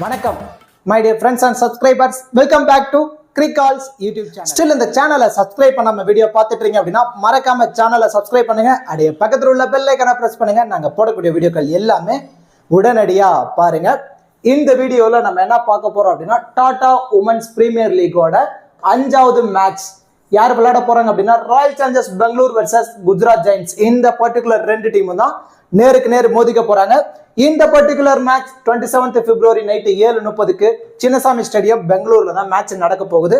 வணக்கம் my dear friends and subscribers, welcome back to Crickals YouTube channel. Still இந்த சேனலை subscribe பண்ணாம video பார்த்துட்டு இருக்கீங்க அப்படின்னா மறக்காம சேனலை சப்ஸ்கிரைப் பண்ணுங்க. அப்படியே பக்கத்துல உள்ள பெல் ஐகானை பிரஸ் பண்ணுங்க. நாங்க போடக்கூடிய வீடியோக்கள் எல்லாமே உடனடியா பாருங்க. இந்த வீடியோல நம்ம என்ன பார்க்க போறோம் அப்படின்னா டாடா உமன்ஸ் பிரீமியர் லீகோட 5வது மேட்ச் யார் விளையாட போறாங்க அப்படின்னா Royal Challengers Bangalore versus Gujarat Giants. இந்த பர்டிகுலர் ரெண்டு டீமும் தான் நேருக்கு நேர் மோதிக்க போறாங்க. இந்த particular match 27th February night 7:30க்கு சின்னசாமி ஸ்டேடியம் பெங்களூர்ல தான் மேட்ச் நடக்க போகுது.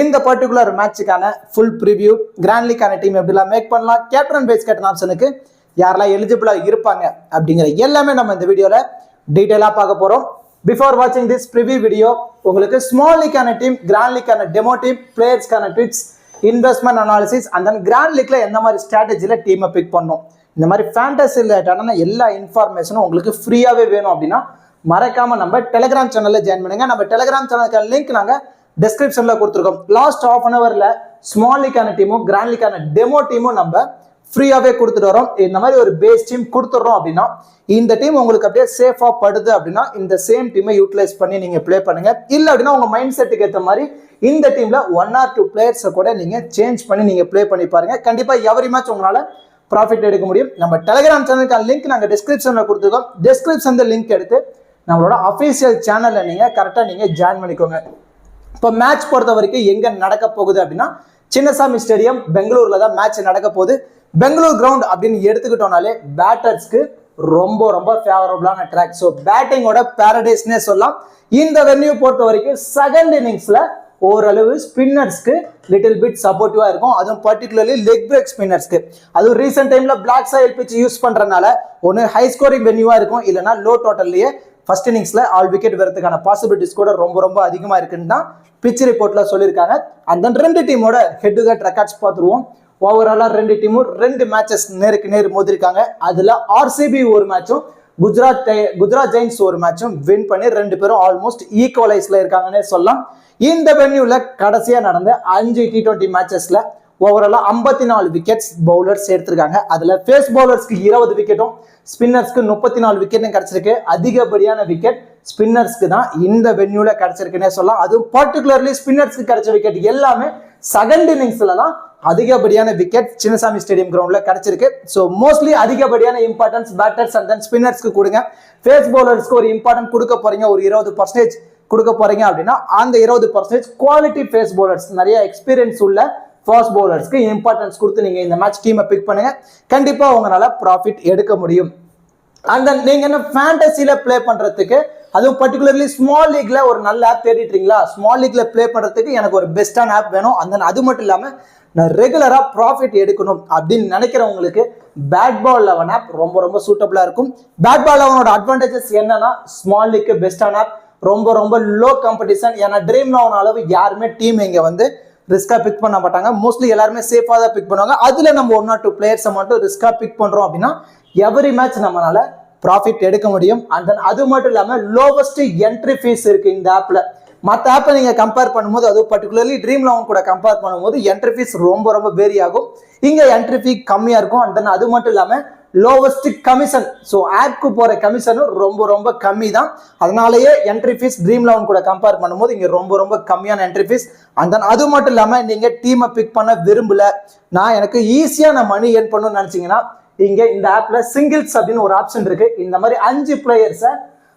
இந்த பர்டிகுலர் மேட்சுக்கான ஃபுல் ப்ரிவியூ, கிராண்ட் லீக்கான டீம் எப்படிலாம் மேக் பண்ணலாம், கேப்டன் வைஸ் கேப்டன் ஆப்ஷனுக்கு யாரெல்லாம் எலிஜிபிளா இருப்பாங்க அப்படிங்கிற எல்லாமே நம்ம இந்த வீடியோல டீடைலா பார்க்க போறோம். பிஃபோர் வாட்சிங் திஸ் ப்ரிவியூ வீடியோ உங்களுக்கு ஸ்மால் லீக்கான டீம், கிராண்ட் லீக்கான டெமோ டீம், பிளேயர்ஸ்க்கான ட்விட்ஸ், investment analysis and then grand லீக்ல எந்த மாதிரி ஸ்ட்ராட்டஜில டீமை பிக் பண்ணணும், இந்த மாதிரி ஃபேண்டசி ரிலேட்டடான எல்லா இன்ஃபர்மேஷனும் உங்களுக்கு ஃப்ரீயாகவே வேணும் அப்படின்னா மறக்காம நம்ம டெலிகிராம் சேனல்ல ஜாயின் பண்ணுங்க. நம்ம டெலிகிராம் சேனலுக்கான லிங்க் நாங்கள் டிஸ்கிரிப்ஷன்ல கொடுத்துருக்கோம். லாஸ்ட் ½ hour ஸ்மால் லீக்கான டீமும் கிராண்ட் லீக்கான டெமோ டீமும் நம்ம ஃப்ரீயாகவே கொடுத்துட்டு வரோம். இந்த மாதிரி ஒரு பேஸ் டீம் கொடுத்துட்றோம் அப்படின்னா இந்த டீம் உங்களுக்கு அப்படியே சேஃபாக படுது அப்படின்னா இந்த சேம் டீமை யூட்டிலைஸ் பண்ணி நீங்க பிளே பண்ணுங்க. இல்லை அப்படின்னா உங்க மைண்ட் செட்டுக்கு ஏற்ற மாதிரி இந்த டீம்ல 1 or 2 பிளேயர்ஸை கூட நீங்க சேஞ்ச் பண்ணி நீங்க பிளே பண்ணி பாருங்க. கண்டிப்பா எவரி மேட்ச் உங்களால ப்ராஃபிட் எடுக்க முடியும். நம்ம டெலிகிராம் சேனலுக்கான லிங்க் நாங்கள் டிஸ்கிரிப்ஷன்ல கொடுத்துருக்கோம். டிஸ்கிரிப்ஷன் லிங்க் எடுத்து நம்மளோட அஃபீஷியல் சேனல்ல நீங்க கரெக்டாக நீங்க ஜாயின் பண்ணிக்கோங்க. இப்போ மேட்ச் பொறுத்த வரைக்கும் எங்க நடக்க போகுது அப்படின்னா சின்னசாமி ஸ்டேடியம் பெங்களூர்ல தான் மேட்ச் நடக்க போகுது. பெங்களூர் கிரவுண்ட் அப்படின்னு எடுத்துக்கிட்டோம்னாலே பேட்டர்ஸ்க்கு ரொம்ப ரொம்ப ஃபேவரபிளான ட்ராக். ஸோ பேட்டிங்கோட பேரடைஸ்னே சொல்லலாம். இந்த வென்யூ பொறுத்த வரைக்கும் செகண்ட் இன்னிங்ஸ்ல ஓரளவு ஸ்பின்னர்ஸ்க்கு லிட்டில் பிட் சப்போர்ட்டிவா இருக்கும். அதுவும் பர்டிகுலர்லி லெக் பிரேக் ஸ்பின்னர்ஸ்க்கு. அதுவும் ரீசெண்ட் டைம்ல பிளாக் சாயில் பிச் யூஸ் பண்றதுனால ஒன்று ஹை ஸ்கோரிங் வென்யூவா இருக்கும், இல்லைன்னா லோ டோட்டல்லையே ஃபர்ஸ்ட் இன்னிங்ஸ்ல ஆல் விக்கெட் வரதுக்கான பாசிபிலிட்டிஸ் கூட ரொம்ப ரொம்ப அதிகமா இருக்குன்னு தான் பிச் ரிப்போர்ட்ல சொல்லியிருக்காங்க. அந்த ரெண்டு டீமோட ஹெட் டு ஹெட் ரெக்கார்ட்ஸ் பார்த்துருவோம். ஓவராலா ரெண்டு டீமும் 2 மேட்சஸ் நேருக்கு நேர் மோதிருக்காங்க. அதுல ஆர்சிபி ஒரு மேட்சும் குஜராத் ஜெயின்ட்ஸ் ஒரு மேட்சும் வின் பண்ணி 2 பேரும் ஆல்மோஸ்ட் ஈக்குவலைஸ்ல இருக்காங்கன்னே சொல்லலாம். இந்த வென்யூல கடைசியா நடந்த 5 T20 மேட்சஸ்ல ஓவராலா 54 விக்கெட்ஸ் பவுலர்ஸ் எடுத்திருக்காங்க. அதுல பேஸ் பவுலர்ஸ்க்கு 20 விக்கெட்டும் ஸ்பின்னர்ஸ்க்கு 34 விக்கெட்டும் கிடைச்சிருக்கு. அதிகப்படியான விக்கெட் ஸ்பின்னர்ஸ்க்கு தான் இந்த வென்யூல கிடைச்சிருக்குன்னே சொல்லலாம். அதுவும் பர்டிகுலர்லி ஸ்பின்னர்ஸ்க்கு கிடைச்ச விக்கெட் எல்லாமே செகண்ட் இன்னிங்ஸ்ல தான் அதிகப்படியான விக்கெட் சின்னசாமி ஸ்டேடியம் கிரவுண்ட்ல கிடைச்சிருக்கு. ஸோ மோஸ்ட்லி அதிகப்படியான இம்பார்ட்டன்ஸ் பேட்டர்ஸ் அண்ட் தென் ஸ்பின்னர்ஸ்க்கு கொடுங்க. பேஸ் பவுலர்ஸ்க்கு ஒரு இம்பார்ட்டன்ட் கொடுக்க போறீங்க, ஒரு 20% கொடுக்க போறீங்க அப்படின்னா அந்த 20% குவாலிட்டி பேஸ் பவுலர்ஸ், நிறைய எக்ஸ்பீரியன்ஸ் உள்ள ஃபாஸ்ட் பவுலர்ஸ்க்கு இம்பார்ட்டன்ஸ் கொடுத்து நீங்க இந்த மேட்ச் டீமை பிக் பண்ணுங்க. கண்டிப்பா உங்களால ப்ராஃபிட் எடுக்க முடியும். அண்ட் தென் நீங்க என்ன ஃபேண்டசியில பிளே பண்றதுக்கு, அதுவும் பர்டிகுலர்லி ஸ்மால் லீக்ல ஒரு நல்ல ஆப் தேடிட்டீங்களா, ஸ்மால் லீக்ல பிளே பண்றதுக்கு எனக்கு ஒரு பெஸ்டான ஆப் வேணும், அந்த அது மட்டும் இல்லாம நான் ரெகுலரா ப்ராஃபிட் எடுக்கணும் அப்படின்னு நினைக்கிறவங்களுக்கு பேட் பால் 11 ஆப் ரொம்ப ரொம்ப சூட்டபிளா இருக்கும். பேட் பால் 11ஓட அட்வான்டேஜஸ் என்னன்னா ஸ்மால் லீக் பெஸ்டான ஆப், ரொம்ப ரொம்ப லோ காம்படிஷன். ஏன்னா ட்ரீம் 11 அளவு யாருமே டீம் இங்க வந்து ரிஸ்கா பிக் பண்ண மாட்டாங்க. மோஸ்ட்லி எல்லாருமே சேஃபா தான் பிக் பண்ணுவாங்க. அதுல நம்ம 1 or 2 பிளேயர்ஸை மட்டும் ரிஸ்கா பிக் பண்றோம் அப்படின்னா எவரி மேட்ச் நம்மளால ப்ராஃபிட் எடுக்க முடியும். அண்ட் தென் அது மட்டும் இல்லாம லோவஸ்ட் என்ட்ரி ஃபீஸ் இருக்கு இந்த ஆப்ல. மற்ற ஆப்பை நீங்க கம்பேர் பண்ணும்போது, அது பர்டிகுலர்லி ட்ரீம் 11 கூட கம்பேர் பண்ணும்போது என்ட்ரி ஃபீஸ் ரொம்ப ரொம்ப வேரி ஆகும். இங்க என்ட்ரி ஃபீ கம்மியா இருக்கும். அண்ட் தென் அது மட்டும் இல்லாம லோவஸ்ட் கமிஷன், ஸோ ஆப்க்கு போற கமிஷனும் ரொம்ப ரொம்ப கம்மி தான். அதனாலேயே என்ட்ரி ஃபீஸ் ட்ரீம் 11 கூட கம்பேர் பண்ணும்போது இங்க ரொம்ப ரொம்ப கம்மியான என்ட்ரி ஃபீஸ். அண்ட் தென் அது மட்டும் இல்லாம நீங்க டீமை பிக் பண்ண விரும்பல, நான் எனக்கு ஈஸியா நான் மணி ஏர்ன் பண்ணணும்னு நினைச்சீங்கன்னா இங்க இந்த ஆப்ல சிங்கிள்ஸ் அப்படின்னு ஒரு ஆப்ஷன் இருக்கு. இந்த மாதிரி 5 பிளேயர்ஸை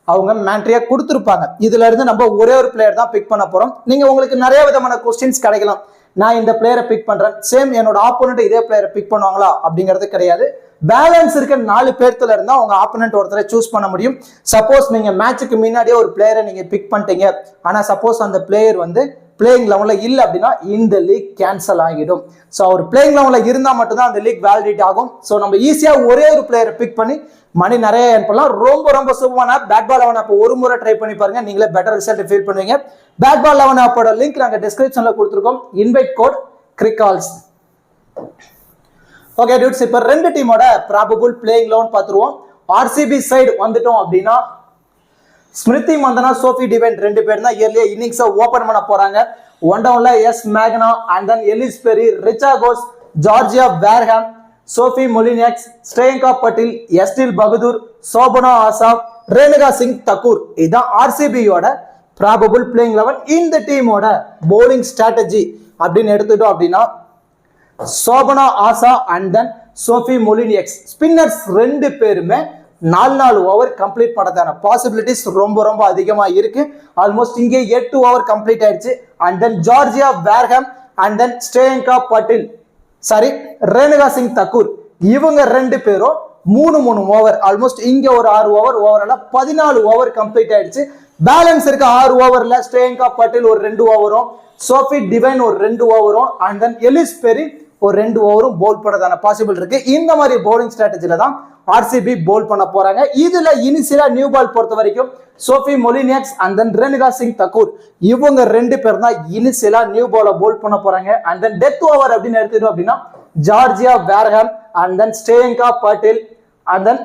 அவங்க மேண்ட்ரியா கொடுத்துருப்பாங்க. இதுல இருந்து நம்ம ஒரே ஒரு பிளேயர் தான் பிக் பண்ண போறோம். நீங்க உங்களுக்கு நிறைய விதமான கொஸ்டின்ஸ் கிடைக்கலாம். நான் இந்த பிளேயரை பிக் பண்றேன், சேம் என்னோட ஆப்போனன்ட் இதே பிளேயரை பிக் பண்ணுவாங்களா அப்படிங்கிறது கிடையாது. பேலன்ஸ் இருக்க 4 பேர்த்துல இருந்தா உங்க ஆப்போனன்ட் ஒருத்தரை சூஸ் பண்ண முடியும். சப்போஸ் நீங்க மேட்சுக்கு முன்னாடியே ஒரு பிளேயரை நீங்க பிக் பண்ணிட்டீங்க, ஆனா சப்போஸ் அந்த பிளேயர் வந்து பிளேயிங் லெவல்ல இல்ல அப்படின்னா இந்த லீக் கேன்சல் ஆகிடும். ஸோ அவர் பிளேயிங் லெவல்ல இருந்தா மட்டும்தான் அந்த லீக் வேலிடேட் ஆகும். ஸோ நம்ம ஈஸியா ஒரே ஒரு பிளேயரை பிக் பண்ணி மணி நிறைய ஏர்ன் பண்ணலாம். ரொம்ப ரொம்ப சூப்பரான பேட் பால் 11 ஆப் ஒரு முறை ட்ரை பண்ணி பாருங்க, நீங்களே பெட்டர் ரிசல்ட் ஃபீல் பண்ணுவீங்க. பேட் பால் 11 ஆப்போட லிங்க் நாங்க டிஸ்கிரிப்ஷன்ல கொடுத்துருக்கோம். இன்வைட் கோட் கிரிக்கால்ஸ். ஓகே டியூட்ஸ், இப்போ 2 டீமோட ப்ராபபிள் பிளேயிங் லெவன் பார்த்துருவோம். ஆர்சிபி சைடு வந்துட்டோம் அப்படின்னா ஸ்மிருதி மந்தனா, சோஃபி டிவைன் 2 பேர் தான் இயர்லியா இன்னிங்ஸை ஓபன் பண்ண போறாங்க. ஒன் டவுன்ல எஸ் மேக்னா and then Ellyse Perry, Richa Ghosh, Georgia Wareham, Sophie Molineux, Shreyanka Patil, எஸ்டில் பகதூர், சோபனா ஆசாப், ரேணுகா சிங் தக்கூர். இதுதான் ஆர்சிபியோட ப்ராபபிள் பிளேயிங் 11. இந்த டீமோட போலிங் ஸ்ட்ராட்டஜி அப்படின்னு எடுத்துட்டோம் அப்படின்னா சோபனா ஆசா அண்ட் தென் சோஃபி மொலினியக்ஸ் ஸ்பின்னர்ஸ் ரெண்டு பேருமே 4 ஓவர் கம்ப்ளீட் பண்ணதான பாசிபிலிட்டிஸ் ரொம்ப ரொம்ப அதிகமா இருக்கு. ஆல்மோஸ்ட் இங்கே 8 ஓவர் கம்ப்ளீட் ஆயிடுச்சு. And then Georgia Wareham and then Shreyanka Patil Renuka Singh Thakur இவங்க ரெண்டு பேரும் 3 ஓவர் ஆல்மோஸ்ட் இங்க ஒரு 6 ஓவர் ஓவரால 14 ஓவர் கம்ப்ளீட் ஆயிடுச்சு. பேலன்ஸ் இருக்க 6 ஓவர்ல ஸ்ரேயங்கா பட்டேல் ஒரு 2 ஓவரும், சோஃபி டிவைன் ஒரு 2 ஓவரும், அண்ட் தென் எலிஸ் பெரி ஒரு 2 ஓவரும் போல் பண்ணதான பாசிபிள் இருக்கு. இந்த மாதிரி போலிங் ஸ்ட்ராட்டஜில தான் ஆர்சிபி போல் பண்ண போறாங்க. இதுல இனிஷியலா நியூ பால் பொறுத்த வரைக்கும் Sophie Molineux and then Renuka Singh Thakur இவங்க ரெண்டு பேர் தான் இனிஷியலா நியூ பால போல் பண்ண போறாங்க. அண்ட் தென் டெத் ஓவர் அப்படின்னு எடுத்துட்டோம் அப்படின்னா Georgia Wareham and then Shreyanka Patil and then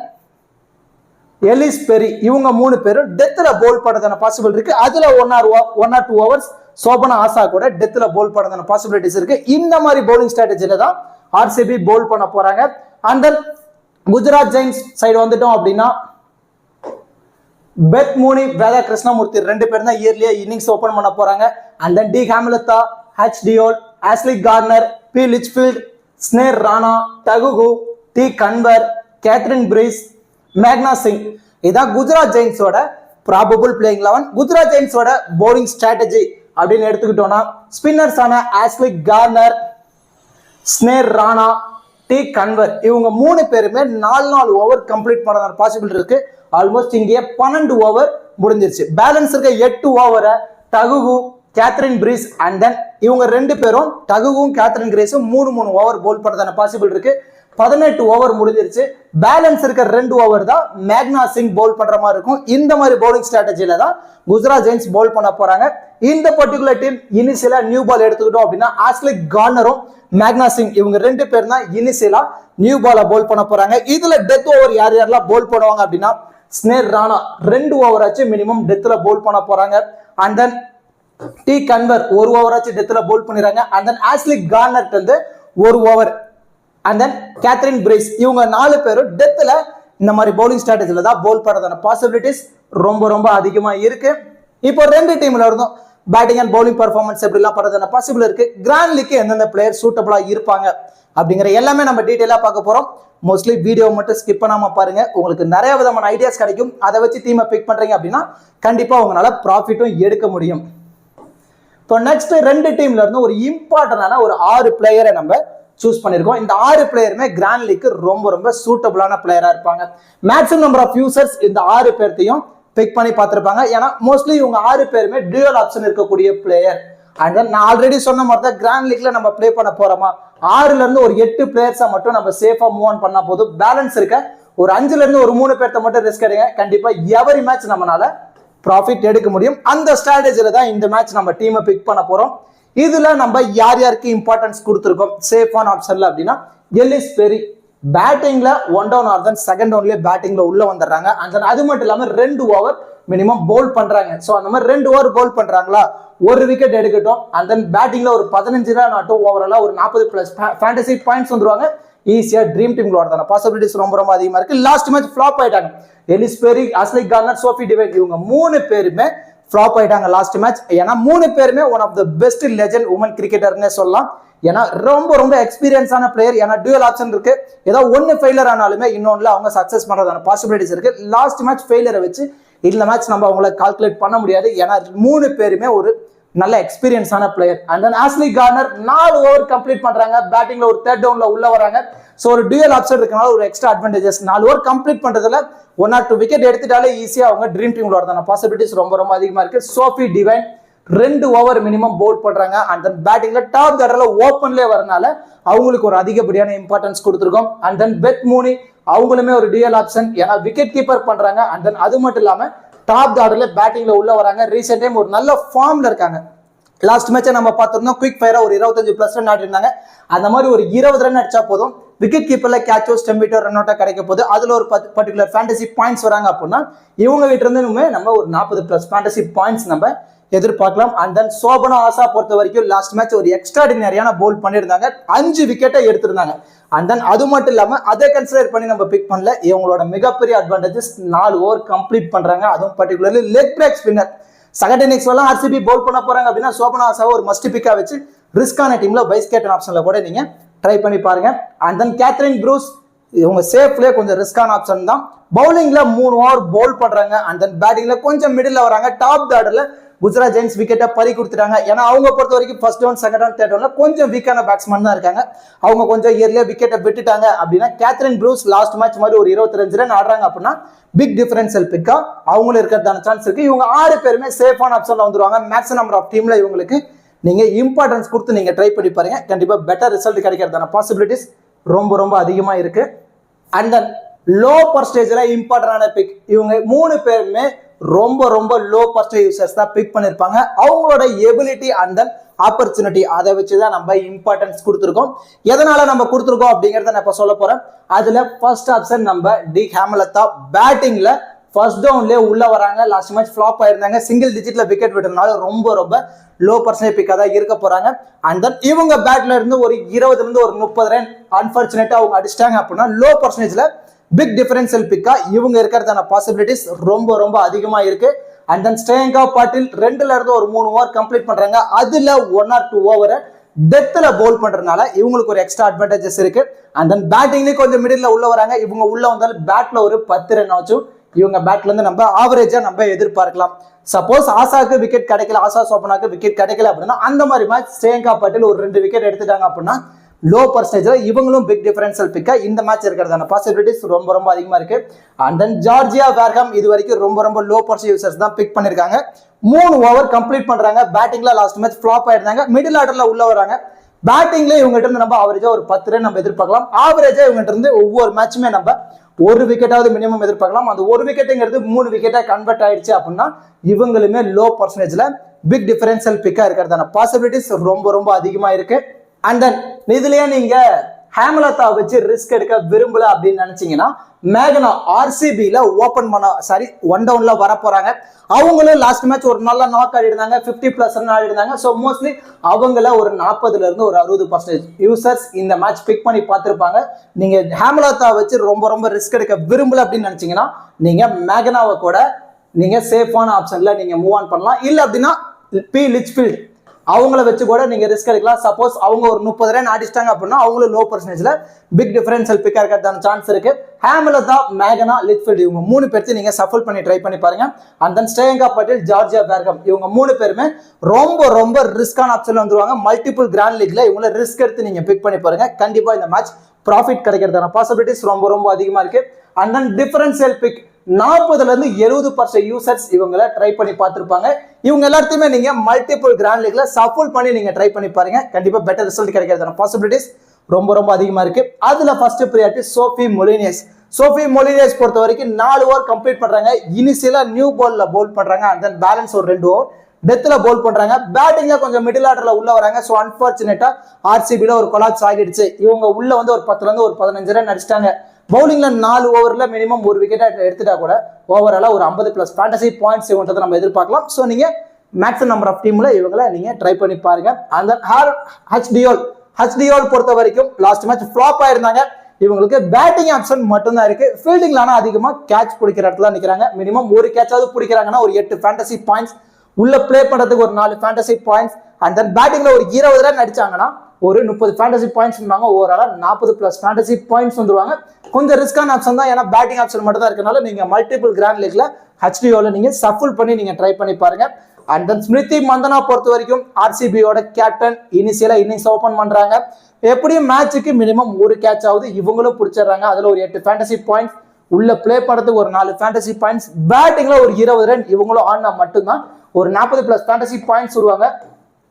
Ellyse Perry இவங்க 3 பேரும் டெத்ல போல் பண்ணதான பாசிபிள் இருக்கு. அதுல 1 or 2 ஓவர்ஸ் சோபனா ஆசா கூட டெத்ல போல் பண்ணதான பாசிபிலிட்டிஸ் இருக்கு. இந்த மாதிரி போலிங் ஸ்ட்ராட்டஜில தான் ஆர்சிபி போல் பண்ண போறாங்க. And then Gujarat giants side வந்துட்டோம் அப்படின்னா பெத் மூனி, வேதா கிருஷ்ணமூர்த்தி ரெண்டு பேரும் தான் இயர்லியா இன்னிங்ஸ் ஓபன் பண்ண போறாங்க. And then D Hemalatha, H Deol, Ashleigh Gardner, P Litchfield, Sneh Rana, Tahuhu, T Kanwer, Kathryn Bryce, மேக்னா சிங். இதான் குஜராத் ஜெயின்ஸோட ப்ராபபிள் பிளேயிங் 11. குஜராத் ஜெயின்ஸோட போலிங் ஸ்ட்ராட்டஜி அப்படின்னு எடுத்துக்கிட்டோம்னா ஸ்பின்னர்ஸான Ashleigh Gardner, Sneh Rana, T Kanwer இவங்க 3 பேருமே 4 ஓவர் கம்ப்ளீட் பண்ண பாசிபிள் இருக்கு. ஆல்மோஸ்ட் இங்கே 12 ஓவர் முடிஞ்சிருச்சு. பேலன்ஸ் இருக்க 8 ஓவரை Tahuhu, Kathryn Bryce and then இவங்க 2 பேரும் டகுகும் கேத்ரின் கிரேஸும் 3 ஓவர் போல் பண்ணதான பாசிபிள் இருக்கு. 18 ஓவர் முடிஞ்சிருச்சு. பேலன்ஸ் இருக்க 2 ஓவர் தான் மேக்னா சிங் போல் பண்ற மாதிரி இருக்கும். இந்த மாதிரி போலிங் ஸ்ட்ராட்டஜில தான் குஜராத் ஜெயின்ஸ் போல் பண்ண போறாங்க. இந்த பர்டிகுலர் டீம் இனிஷியலா நியூ பால் எடுத்துக்கிட்டோம் அப்படின்னா ஆஸ்லி கார்னரும் மேக்னா சிங் இவங்க 2 பேர் தான் இனிஷியலா நியூ பால போல் பண்ண போறாங்க. இதுல டெத் ஓவர் யார் யாரெல்லாம் போல் பண்ணுவாங்க அப்படின்னா ஸ்னேர் ராணா 2 ஓவர் ஆச்சு மினிமம் டெத்ல போல் பண்ண போறாங்க. And then T Kanwar 1 over ஆச்சு டெத்ல போல் பண்ணிடுறாங்க. அண்ட் தென் ஆஸ்லி கார்னர் வந்து 1 over and then Catherine breeze இவங்க 4 பேரும் டெத்ல இந்த மாதிரி போலிங் ஸ்ட்ராட்டஜில தான் போல் பண்றதான பாசிபிலிட்டிஸ் ரொம்ப ரொம்ப அதிகமா இருக்கு. இப்போ 2 டீம்ல இருந்தும் பேட்டிங் அண்ட் பவுலிங் பர்ஃபார்மன்ஸ் எப்படிலாம் பண்றதான பாசிபிள் இருக்கு, கிராண்ட் லீக்கு எந்தெந்த பிளேயர் சூட்டபிளா இருப்பாங்க அப்படிங்கிற எல்லாமே நம்ம டீடைலா பார்க்க போறோம். மோஸ்ட்லி வீடியோ மட்டும் ஸ்கிப் பண்ணாம பாருங்க, உங்களுக்கு நிறைய விதமான ஐடியாஸ் கிடைக்கும். அதை வச்சு டீமை பிக் பண்றீங்க அப்படின்னா கண்டிப்பா உங்களால ப்ராஃபிட்டும் எடுக்க முடியும். இப்போ நெக்ஸ்ட் 2 டீம்ல இருந்து ஒரு இம்பார்ட்டன்டான ஒரு 6 பிளேயரை நம்ம சூஸ் பண்ணிருக்கோம். இந்த 6 பிளேயருமே கிராண்ட் லீக்கு ரொம்ப ரொம்ப சூட்டபிளான பிளேயரா இருப்பாங்க. மேக்ஸிமம் நம்பர் ஆஃப் யூசர்ஸ் இந்த 6 பேர்த்தையும் பிக் பண்ணி பார்த்திருப்பாங்க. ஏன்னா மோஸ்ட்லி இவங்க 6 பேருமே டியூவல் ஆப்ஷன் இருக்கக்கூடிய பிளேயர். அண்ட் தென் நான் ஆல்ரெடி சொன்ன மாதிரி தான் கிராண்ட் லீக்ல நம்ம பிளே பண்ண போறோமா 6ல இருந்து ஒரு 8 பிளேயர்ஸா மட்டும் நம்ம சேஃபா மூவ் ஆன் பண்ணா போதும். பேலன்ஸ் இருக்க ஒரு 5ல இருந்து ஒரு 3 பேர்த்த மட்டும் ரிஸ்க் எடுங்க. கண்டிப்பா எவரி மேட்ச் நம்மளால ப்ராஃபிட் எடுக்க முடியும். அந்த ஸ்ட்ராட்டஜில தான் இந்த மேட்ச் நம்ம டீமை பிக் பண்ண போறோம். இதுல நம்ம யார் யாருக்கு இம்பார்ட்டன்ஸ் கொடுத்துருக்கோம் சேஃபான ஆப்ஷன்ல அப்படின்னா எலிஸ் பெரி பேட்டிங்ல 1 டவுன் ஆர் தென் 2nd டவுன்லயே பேட்டிங்ல உள்ள வந்துடுறாங்க. அண்ட் அது மட்டும் இல்லாம 2 ஓவர் மினிமம் போல் பண்றாங்க. ஸோ அந்த மாதிரி 2 ஓவர் போல் பண்றாங்களா, ஒரு விக்கெட் எடுக்கட்டும். அண்ட் தென் பேட்டிங்ல ஒரு 15 ரன் ஆட்டும் ஓவராலா ஒரு 40+ ஃபேண்டசி பாயிண்ட்ஸ் வந்துருவாங்க. ஈஸியா ட்ரீம் டீம்ல வரதான பாசிபிலிட்டிஸ் ரொம்ப ரொம்ப அதிகமா இருக்கு. லாஸ்ட் மேட்ச் ஃபிளாப் ஆயிட்டாங்க. எலிஸ் பெரி, ஆஸ்லி கார்னர், சோஃபி டிவைன் இவங்க 3 பேருமே ஃபிளாப் ஆயிட்டாங்க லாஸ்ட் மேட்ச். ஏன்னா 3 பேருமே one of the best legend woman கிரிக்கெட்டர்னே சொல்லலாம். ஏன்னா ரொம்ப ரொம்ப எக்ஸ்பீரியன்ஸான பிளேயர். ஏன்னா டியூவல் ஆப்ஷன் இருக்கு. ஏதோ ஒன்னு ஃபெயிலியர் ஆனாலுமே இன்னொன்னுல அவங்க சக்சஸ் பண்றதான பாசிபிலிட்டிஸ் இருக்கு. லாஸ்ட் மேட்ச் ஃபெயிலியரை வச்சு இந்த மேட்ச் நம்ம அவங்கள கால்குலேட் பண்ண முடியாது. ஏன்னா 3 பேருமே ஒரு நல்ல எக்ஸ்பீரியன்ஸான player. And then Ashleigh Gardner 4 over complete பண்றாங்க. பேட்டிங்ல ஒரு 3rd டவுன்ல உள்ள வராங்க. ஸோ ஒரு டியூவல் ஆப்ஷன் இருக்கனால ஒரு எக்ஸ்ட்ரா அட்வான்டேஜஸ். 4 ஓவர் கம்ப்ளீட் பண்றதுல 1 or 2 விக்கெட் எடுத்துட்டாலே ஈஸியா அவங்க ட்ரீம் டீம்ல வரதான பாசிபிலிட்டிஸ் ரொம்ப ரொம்ப அதிகமா இருக்கு. சோஃபி டிவைன் 2 ஓவர் மினிமம் போல் பண்றாங்க. அண்ட் தென் பேட்டிங்ல டாப் ஆர்டர்ல ஓப்பன்லயே வரனால அவங்களுக்கு ஒரு அதிகப்படியான இம்பார்ட்டன்ஸ் கொடுத்துருக்கோம். அண்ட் தென் பெத் மூனி அவங்களுமே ஒரு டியூவல் ஆப்ஷன். ஏன்னா விக்கெட் கீப்பர் பண்றாங்க. அண்ட் தென் அது மட்டும் இல்லாம டாப் ஆர்டர்ல பேட்டிங்ல உள்ள வராங்க. ரீசெண்ட் டைம் ஒரு நல்ல ஃபார்ம்ல இருக்காங்க. லாஸ்ட் மேட்சை நம்ம பார்த்திருந்தோம், குயிக் ஃபயரா ஒரு 25+ ரன் ஆடிருந்தாங்க. அந்த மாதிரி ஒரு 20 ரன் அடிச்சா போதும். விக்கெட் கீப்பர்ல கேட்சோ ஸ்டெம்பிட்டோ ரன் அவுட்டா கிடைக்க போது. அதுல ஒரு பர்டிகுலர் ஃபேண்டசி பாயிண்ட்ஸ் வராங்க அப்படின்னா இவங்க கிட்ட இருந்து நம்ம ஒரு 40+ ஃபேண்டசி பாயிண்ட்ஸ் நம்ம எதிர்பார்க்கலாம். அண்ட் தென் சோபனா ஆசா பொறுத்த வரைக்கும் லாஸ்ட் மேட்ச் ஒரு எக்ஸ்ட்ராடினரியான போல் பண்ணியிருந்தாங்க, 5 விக்கெட்டை எடுத்திருந்தாங்க. அண்ட் தென் அது மட்டும் இல்லாம அதை கன்சிடர் பண்ணி நம்ம பிக் பண்ணல. இவங்களோட மிகப்பெரிய அட்வான்டேஜஸ் 4 ஓவர் கம்ப்ளீட் பண்றாங்க, அதுவும் particularly leg break spinner. Second innings எல்லாம் ஆர்சிபி போல் பண்ண போறாங்க அப்படின்னா சோபனா ஆசாவை ஒரு மஸ்ட் பிக்கா வச்சு ரிஸ்கான டீம்ல வைஸ் கேப்டன் ஆப்ஷன்ல கூட நீங்க ட்ரை பண்ணி பாருங்க. அண்ட் தென் கேத்ரின் ப்ரூஸ் இவங்க சேஃப்லேயே கொஞ்சம் ரிஸ்கான ஆப்ஷன் தான். பவுலிங்ல 3 ஓவர் போல் பண்றாங்க. அண்ட் தென் பேட்டிங்ல கொஞ்சம் மிடில் வராங்க. டாப் ஆர்டர்ல குஜராத் ஜெயின்ஸ் விக்கெட்டை பறி கொடுத்துட்டாங்க. ஏன்னா அவங்க பொறுத்த வரைக்கும் first down, second down, third டவுன்ல கொஞ்சம் வீக்கான பேட்ஸ்மேன் தான் இருக்காங்க. அவங்க கொஞ்சம் இயர்லியா விக்கெட்டை விட்டுட்டாங்க அப்படின்னா கேத்ரின் ப்ரூஸ் லாஸ்ட் மேட்ச் மாதிரி ஒரு 25 ரன் ஆடுறாங்க அப்படின்னா பிக் டிஃபரன்ஷியல் பிக்கா அவங்களும் இருக்கிறதான சான்ஸ் இருக்கு. இவங்க 6 பேருமே சேஃபான ஆப்ஷன்ல வந்துருவாங்க. மேக்ஸ் நம்பர் ஆஃப் டீம்ல இவங்களுக்கு நீங்க இம்பார்ட்டன்ஸ் கொடுத்து நீங்க ட்ரை பண்ணி பாருங்க, கண்டிப்பா பெட்டர் ரிசல்ட் கிடைக்கிறதான பாசிபிலிட்டிஸ் ரொம்ப ரொம்ப அதிகமா இருக்கு. அண்ட் தென் லோ பர்சன்டேஜ்ல இம்பார்ட்டன்டான பிக் இவங்க 3 பேருமே ரொம்ப ரொம்ப லோ பர்சன்டேஜ் யூசர்ஸ் தான் பிக் பண்ணிருப்பாங்க. அவங்களோட எபிலிட்டி அண்ட் தென் ஆப்பர்ச்சுனிட்டி அதை வச்சுதான் நம்ம இம்பார்ட்டன்ஸ் கொடுத்துருக்கோம். எதனால நம்ம கொடுத்துருக்கோம் அப்படிங்கறத நான் இப்ப சொல்ல போறேன். அதுல ஃபர்ஸ்ட் ஆப்ஷன் நம்ம டி ஹேமலதா. பேட்டிங்ல ஃபர்ஸ்ட் டவுன்லேயே உள்ள வராங்க. லாஸ்ட் மேட்ச் ஃபிளாப் ஆயிருந்தாங்க, சிங்கிள் டிஜிட்ல விக்கெட் விட்டதுனால ரொம்ப ரொம்ப லோ பர்சன்டேஜ் பிக்கா தான் இருக்க போறாங்க. அண்ட் தென் இவங்க பேட்ல இருந்து ஒரு 20 இருந்து ஒரு 30 ரன் அன்பார்ச்சுனேட்டா அவங்க அடிச்சிட்டாங்க அப்படின்னா லோ பர்சன்டேஜ்ல பிக் டிஃபரன்ஷியல் பிக்கா இவங்க இருக்கிறதான பாசிபிலிட்டிஸ் ரொம்ப ரொம்ப அதிகமா இருக்கு. அண்ட் தென் ஸ்ரேயங்கா பாட்டில் 2ல இருந்து ஒரு 3 ஓவர் கம்ப்ளீட் பண்றாங்க. அதுல 1 or 2 ஓவர் டெத்ல போல் பண்றதுனால இவங்களுக்கு ஒரு எக்ஸ்ட்ரா அட்வான்டேஜஸ் இருக்கு. அண்ட் தென் பேட்டிங்லயும் கொஞ்சம் மிடில் உள்ள வராங்க. இவங்க உள்ள வந்தாலும் பேட்ல ஒரு 10 ரன் ஆச்சும் இவங்க பேட்ல இருந்து நம்ம ஆவரேஜா நம்ம எதிர்பார்க்கலாம். சப்போஸ் ஆசாக்கு விக்கெட் கிடைக்கல, ஆசா சோபனாக்கு விக்கெட் கிடைக்கல அப்படின்னா அந்த மாதிரி மேட்ச் ஸ்ரேயங்கா பாட்டில் ஒரு 2 விக்கெட் எடுத்துட்டாங்க அப்படின்னா லோ பர்சன்டேஜ்ல இவங்களும் பிக் டிஃபரன்ஷியல் பிக்கா இந்த மேட்ச் இருக்கிறதான பாசிபிலிட்டிஸ் ரொம்ப ரொம்ப அதிகமா இருக்கு. அண்ட் தென் ஜார்ஜியா வேர்ஹாம் இது வரைக்கும் ரொம்ப ரொம்ப லோ பர்சன்டேஜ் யூசர்ஸ் தான் பிக் பண்ணிருக்காங்க. 3 ஓவர் கம்ப்ளீட் பண்றாங்க. பேட்டிங்ல லாஸ்ட் மேட்ச் ஃபிளாப் ஆயிருந்தாங்க. மிடில் ஆர்டர்ல உள்ள வராங்க. பேட்டிங்ல இவங்ககிட்ட இருந்து நம்ம ஆவரேஜா ஒரு 10 ரன் நம்ம எதிர்பார்க்கலாம். ஆவரேஜா இவங்ககிட்ட இருந்து ஒவ்வொரு மேட்சுமே நம்ம ஒரு விக்கெட்டாவது மினிமம் எதிர்பார்க்கலாம். அந்த ஒரு விக்கெட்டுங்கிறது 3 விக்கெட்டா கன்வெர்ட் ஆயிடுச்சு அப்படின்னா இவங்களுமே லோ பர்சன்டேஜ்ல பிக் டிஃபரன்ஷியல் பிக்கா இருக்கிறதான பாசிபிலிட்டிஸ் ரொம்ப ரொம்ப அதிகமா இருக்கு. அண்ட் தென் இதுலயே நீங்க ஹேமலதா வச்சு ரிஸ்க் எடுக்க விரும்பல அப்படின்னு நினைச்சீங்கன்னா மேகனா ஆர்சிபில ஓபன் பண்ண ஒன் டவுன்ல வர போறாங்க. அவங்களும் லாஸ்ட் மேட்ச் ஒரு நல்ல நாக் ஆடி இருந்தாங்க, 50+ ரன் ஆடி இருந்தாங்க. ஸோ மோஸ்ட்லி அவங்கள ஒரு 40ல இருந்து ஒரு 60% யூசர்ஸ் இந்த மேட்ச் பிக் பண்ணி பார்த்திருப்பாங்க. நீங்க ஹேமலதா வச்சு ரொம்ப ரொம்ப ரிஸ்க் எடுக்க விரும்பல அப்படின்னு நினைச்சீங்கன்னா நீங்க மேகனாவை கூட நீங்க சேஃபான ஆப்ஷன்ல நீங்க மூவ் ஆன் பண்ணலாம். இல்ல அப்படின்னா பி லிச்ஃபீல்ட் அவங்கள வச்சு கூட நீங்க ரிஸ்க் எடுக்கலாம். சப்போஸ் அவங்க ஒரு 30 ரன் அடிச்சிட்டாங்க அப்படின்னா அவங்களும் லோ பர்சன்டேஜ்ல பிக் டிஃபரன்ஷியல் பிக்கா இருக்கிறதான சான்ஸ் இருக்கு. ஹேமலதா, மேகனா, லிச்ஃபீல்ட் இவங்க 3 பேர்த்து நீங்க சஃபல் பண்ணி ட்ரை பண்ணி பாருங்க. And then Shreyanka bottle, Georgia வேர்ஹாம் இவங்க 3 பேருமே ரொம்ப ரொம்ப ரிஸ்கான ஆப்ஷன்ல வந்துருவாங்க. மல்டிபிள் கிராண்ட் லீக்ல இவங்கள ரிஸ்க் எடுத்து நீங்க பிக் பண்ணி பாருங்க. கண்டிப்பா இந்த மேட்ச் ப்ராஃபிட் கிடைக்கிறதான பாசிபிலிட்டிஸ் ரொம்ப ரொம்ப அதிகமா இருக்கு. அண்ட் தென் டிஃபரன்ஷியல் பிக் 40ல இருந்து 70% யூசர்ஸ் இவங்களை ட்ரை பண்ணி பார்த்திருப்பாங்க. இவங்க எல்லாத்தையுமே நீங்க மல்டிபிள் கிராண்ட் லீக்ல சஃபல் பண்ணி நீங்க ட்ரை பண்ணி பாருங்க. கண்டிப்பா பெட்டர் ரிசல்ட் கிடைக்கிறதான பாசிபிலிட்டிஸ் ரொம்ப ரொம்ப அதிகமா இருக்கு. அதுல ஃபர்ஸ்ட் பிரியாரிட்டி சோஃபி மொலினியஸ். சோஃபி மொலினியஸ் பொறுத்த வரைக்கும் 4 ஓவர் கம்ப்ளீட் பண்றாங்க. இனிஷியலா நியூ பால்ல போல் பண்றாங்க. அண்ட் தென் பேலன்ஸ் ஒரு 2 ஓவர் டெத்ல போல் பண்றாங்க. பேட்டிங்ல கொஞ்சம் மிடில் ஆர்டர்ல உள்ள வராங்க. ஸோ அன்பார்ச்சுனேட்டா ஆர்சிபில ஒரு கொலாப்ஸ் ஆகிடுச்சு. இவங்க உள்ள வந்து ஒரு 10ல இருந்து ஒரு 15 ரன் அடிச்சிட்டாங்க. பவுலிங்ல 4 ஓவர்ல மினிமம் ஒரு விக்கெட் எடுத்துட்டா கூட ஓவராலா ஒரு 50+ ஃபேண்டசி பாயிண்ட்ஸ் இவங்க நம்ம எதிர்பார்க்கலாம். ஸோ நீங்க மேக்ஸிமம் நம்பர் ஆஃப் டீம்ல இவங்களை நீங்க ட்ரை பண்ணி பாருங்க. அந்த ஹச்டியோல் பொறுத்த வரைக்கும் லாஸ்ட் மேட்ச் ஃபிளாப் ஆயிருந்தாங்க. இவங்களுக்கு பேட்டிங் ஆப்ஷன் மட்டும் தான் இருக்கு. ஃபீல்டிங்ல ஆனா அதிகமா கேட்ச் பிடிக்கிற இடத்துல நிக்கிறாங்க. மினிமம் ஒரு கேட்சாவது பிடிக்கிறாங்கன்னா ஒரு 8 ஃபேண்டசி பாயிண்ட்ஸ், உள்ள பிளே பண்றதுக்கு ஒரு 4 ஃபேண்டசி பாயிண்ட்ஸ், அண்ட் தென் பேட்டிங்ல ஒரு 20 ரன் அடிச்சாங்கன்னா ஒரு 30 ஃபேண்டசி பாயிண்ட்ஸ் இருந்தாங்க. ஓவராலா 40+ ஃபேண்டசி பாயிண்ட்ஸ் வந்துருவாங்க. கொஞ்சம் ரிஸ்கான ஆப்ஷன் தான், ஏன்னா பேட்டிங் ஆப்ஷன் மட்டும் தான் இருக்கனால நீங்க மல்டிபிள் கிராண்ட் லீக்ல ஹச்டிஓல நீங்க சஃபல் பண்ணி நீங்க ட்ரை பண்ணி பாருங்க. அண்ட் தென் ஸ்மிருதி மந்தனா பொறுத்த வரைக்கும் ஆர்சிபியோட கேப்டன் இனிஷியலா இன்னிங்ஸ் ஓபன் பண்றாங்க. எப்படியும் மேட்சுக்கு மினிமம் ஒரு கேட்ச் ஆகுது இவங்களும் பிடிச்சிடுறாங்க. அதுல ஒரு 8 ஃபேண்டசி பாயிண்ட்ஸ், உள்ள பிளே பண்றதுக்கு ஒரு 4 ஃபேண்டசி பாயிண்ட்ஸ், பேட்டிங்ல ஒரு 20 ரன் இவங்களும் ஆடினா மட்டும்தான் ஒரு 40+ ஃபேண்டசி பாயிண்ட்ஸ் வருவாங்க.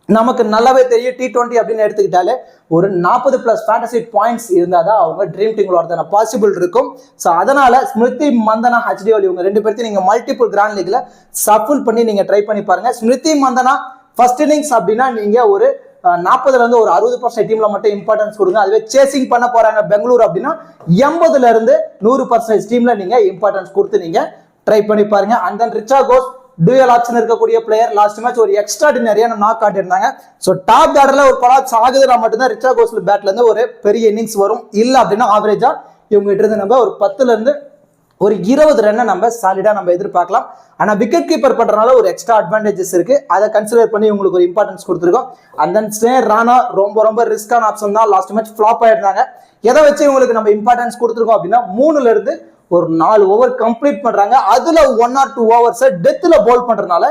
நமக்கு நல்லாவே தெரியும் T20 அப்படின்னு எடுத்துக்கிட்டாலே ஒரு 40+ ஃபேண்டசி பாயிண்ட்ஸ் இருந்தாதான் அவங்க ட்ரீம் டீம்ல வரதான பாசிபிள் இருக்கும். ஸோ அதனால ஸ்மிருதி மந்தனா, ஹச்டிஓல் இவங்க 2 பேர்த்தையும் நீங்க மல்டிபிள் கிராண்ட் லீக்ல சஃபல் பண்ணி நீங்க ட்ரை பண்ணி பாருங்க. ஸ்மிருதி மந்தனா ஃபர்ஸ்ட் இன்னிங்ஸ் அப்படின்னா நீங்க ஒரு 40ல இருந்து ஒரு 60% டீம்ல மட்டும் இம்பார்ட்டன்ஸ் கொடுங்க. அதுவே சேசிங் பண்ண போறாங்க பெங்களூர் அப்படின்னா 80ல இருந்து 100% டீம்ல நீங்க இம்பார்ட்டன்ஸ் கொடுத்து நீங்க ட்ரை பண்ணி பாருங்க. And then Richa Ghosh dual option இருக்கக்கூடிய பிளேயர். லாஸ்ட் மேட்ச் ஒரு எக்ஸ்ட்ராடினரியான நாக் ஆட்டிருந்தாங்க. ஸோ டாப் ஆர்டர்ல ஒரு கொலாப்ஸ் ஆகுதுன்னா மட்டும்தான் ரிச்சா கோஸ்டல் பேட்ல இருந்து ஒரு பெரிய இன்னிங்ஸ் வரும். இல்லை அப்படின்னா ஆவரேஜா இவங்க கிட்ட இருந்து நம்ம ஒரு 10ல இருந்து ஒரு 20 ரன்னை நம்ம சாலிடா நம்ம எதிர்பார்க்கலாம். ஆனா விக்கெட் கீப்பர் பண்றதுனால ஒரு எக்ஸ்ட்ரா அட்வான்டேஜஸ் இருக்கு. அதை கன்சிடர் பண்ணி உங்களுக்கு ஒரு இம்பார்ட்டன்ஸ் கொடுத்துருக்கோம். அண்ட் தென் ஸ்னேர் ராணா ரொம்ப ரிஸ்கான ஆப்ஷன் தான். லாஸ்ட் மேட்ச் ஃபிளாப் ஆயிருந்தாங்க. எதை வச்சு உங்களுக்கு நம்ம இம்பார்ட்டன்ஸ் கொடுத்துருக்கோம் அப்படின்னா 3ல இருந்து ஒரு 4 ஓவர் கம்ப்ளீட் பண்றாங்க. அதுல 1 or 2 ஓவர்ஸ் டெத்ல பவுல் பண்றதுனால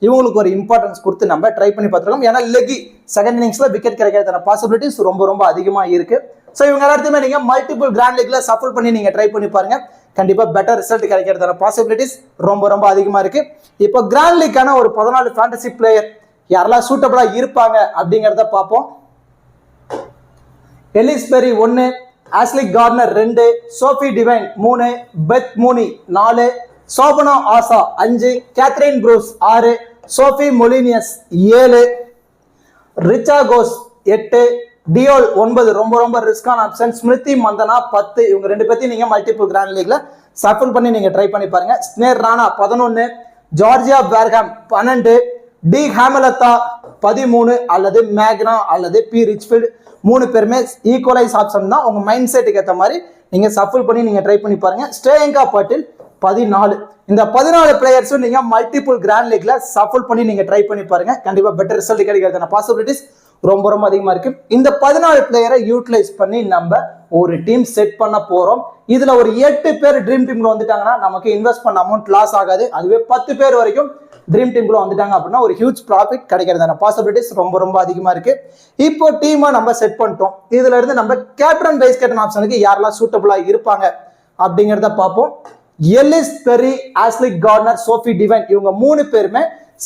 இவங்களுக்கு ஒரு இம்பார்ட்டன்ஸ் கொடுத்து நம்ம ட்ரை பண்ணி பார்த்துருக்கோம். ஏன்னா லெக்கி செகண்ட் இன்னிங்ஸ்ல விக்கெட் கிடைக்கிறதான பாசிபிலிட்டிஸ் ரொம்ப அதிகமா இருக்கு. ஸோ இவங்க எல்லாத்தையுமே நீங்க மல்டிபிள் கிராண்ட் லீக்ல சஃபல் பண்ணி நீங்க ட்ரை பண்ணி பாருங்க. கண்டிப்பா பெட்டர் ரிசல்ட் கிடைக்கிறதான பாசிபிலிட்டிஸ் ரொம்ப அதிகமா இருக்கு. இப்போ கிராண்ட் லீக்கான ஒரு 14 ஃபேண்டசி பிளேயர் யாரெல்லாம் சூட்டபிளா இருப்பாங்க அப்படிங்கிறத பார்ப்போம். Ellyse Perry 1, Ashleigh Gardner 2, Sophie Devine 3, Beth Mooney 4, Shobana Asha 5, Kathryn Bryce 6, Sophie Molineux 7, Richa Ghosh 8, Deol 9 ரொம்ப ரிஸ்கான ஆப்ஷன். ஸ்மிருதி மந்தனா 10. இவங்க 2 பேர்த்தையும் நீங்க மல்டிபிள் கிராண்ட் லீக்ல சஃபல் பண்ணி நீங்க ட்ரை பண்ணி பாருங்க. Sneh Rana 11, Georgia Wareham 12, D Hemalatha 13 அல்லது மேக்னா அல்லது பி ரிச்ஃபீல்ட் 3 பேருமே ஈக்குவலைஸ் ஆப்ஷன் தான். உங்க மைண்ட் செட்டுக்கு ஏற்ற மாதிரி நீங்க சஃபல் பண்ணி நீங்க ட்ரை பண்ணி பாருங்க. ஸ்ரேயங்கா பட்டேல் 14. இந்த 14 பிளேயர்ஸும் நீங்க மல்டிபிள் கிராண்ட் லீக்ல சஃபல் பண்ணி நீங்க ட்ரை பண்ணி பாருங்க. கண்டிப்பா பெட்டர் ரிசல்ட் கிடைக்கிறதான பாசிபிலிட்டிஸ் ரொம்ப அதிகமா இருக்கு. இந்த 14 பிளேயரை யூட்டிலைஸ் பண்ணி நம்ம ஒரு டீம் செட் பண்ண போறோம். இதுல ஒரு 8 பேர் ட்ரீம் டீம்ல வந்துட்டாங்கன்னா நமக்கு இன்வெஸ்ட் பண்ண அமௌண்ட் லாஸ் ஆகாது. அதுவே 10 பேர் வரைக்கும் ட்ரீம் டீம்ல வந்துட்டாங்க அப்படின்னா ஒரு ஹியூஜ் ப்ராஃபிட் கிடைக்கிறதான பாசிபிலிட்டிஸ் ரொம்ப அதிகமா இருக்கு. இப்போ டீமை நம்ம செட் பண்ணிட்டோம். இதுல இருந்து நம்ம கேப்டன் வைஸ் கேப்டன் ஆப்ஷனுக்கு யாரெல்லாம் சூட்டபிளா இருப்பாங்க அப்படிங்கிறத பார்ப்போம். எலிஸ் பெரி, ஆஸ்லி கார்னர், சோஃபி டிவைன் இவங்க 3 பேருமே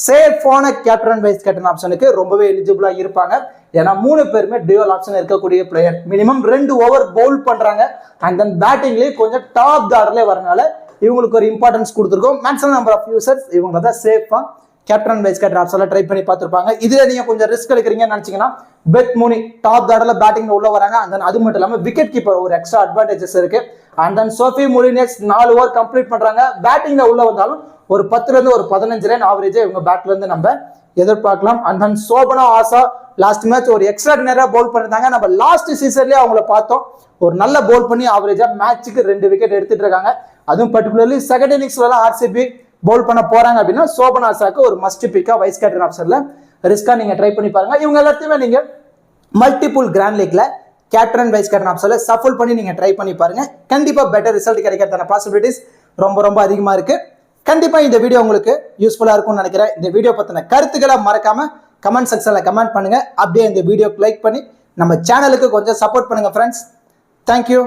சேஃபான கேப்டன் வைஸ் கேப்டன் ஆப்ஷனுக்கு ரொம்பவே எலிஜிபிளா இருப்பாங்க. ஏன்னா 3 பேருமே டியூவல் ஆப்ஷன் இருக்கக்கூடிய பிளேயர். மினிமம் 2 ஓவர் பவுல் பண்றாங்க. அண்ட் தென் பேட்டிங்லயே கொஞ்சம் டாப் ஆர்டர்ல வரனால இவங்களுக்கு ஒரு இம்பார்ட்டன்ஸ் கொடுத்துருக்கோம். மேக்ஸிமம் நம்பர் ஆஃப் யூசர்ஸ் இவங்க தான் சேஃபா கேப்டன் வைஸ் கேப்டன் ஆப்ஷன்ல ட்ரை பண்ணி பார்த்துருப்பாங்க. இதுல நீங்க கொஞ்சம் ரிஸ்க் எடுக்கிறீங்கன்னு நினைச்சீங்கன்னா பெத் மூனி டாப் ஆர்டர்ல பேட்டிங்ல உள்ள வராங்க. அண்ட் தென் அது மட்டும் இல்லாம விக்கெட் கீப்பர் ஒரு எக்ஸ்ட்ரா அட்வான்டேஜஸ் இருக்கு. And then Sophie Molineux 4 over complete பண்றாங்க. பேட்டிங்ல உள்ள வந்தாலும் ஒரு 10ல இருந்து ஒரு 15 ரன் ஆவரேஜா இவங்க பேட்ல இருந்து நம்ம எதிர்பார்க்கலாம். And then Sobhana Asha last match ஒரு எக்ஸ்ட்ராடினரியா பவுல் பண்ணிருந்தாங்க. நம்ம லாஸ்ட் சீசன்லயே அவங்கள பார்த்தோம். ஒரு நல்ல பவுல் பண்ணி ஆவரேஜா மேட்சுக்கு 2 விக்கெட் எடுத்துட்டு இருக்காங்க. அதுவும் பர்டிகுலர்லி செகண்ட் இன்னிங்ஸ்ல ஆர்சிபி பவுல் பண்ண போறாங்க அப்படின்னா சோபனா ஆசாக்கு ஒரு மஸ்ட் பிக்கா வைஸ் கேப்டன் ஆப்ஷன்ல ரிஸ்கா நீங்க ட்ரை பண்ணி பாருங்க. இவங்க எல்லாத்தையுமே நீங்க மல்டிபிள் கிராண்ட் லீக்ல கேப்டன் வைஸ் கேப்டன் ஆப்ஷன்ல சஃபல் பண்ணி நீங்க ட்ரை பண்ணி பாருங்க. கண்டிப்பா பெட்டர் ரிசல்ட் கிடைக்கிறதான பாசிபிலிட்டிஸ் ரொம்ப அதிகமா இருக்கு. கண்டிப்பா இந்த வீடியோ உங்களுக்கு யூஸ்ஃபுல்லா இருக்கும்னு நினைக்கிறேன். இந்த வீடியோ பத்தின கருத்துக்களை மறக்காம கமெண்ட் செக்ஷன்ல கமெண்ட் பண்ணுங்க. அப்படியே இந்த வீடியோக்கு லைக் பண்ணி நம்ம சேனலுக்கு கொஞ்சம் சப்போர்ட் பண்ணுங்க ஃப்ரெண்ட்ஸ். தேங்க்யூ.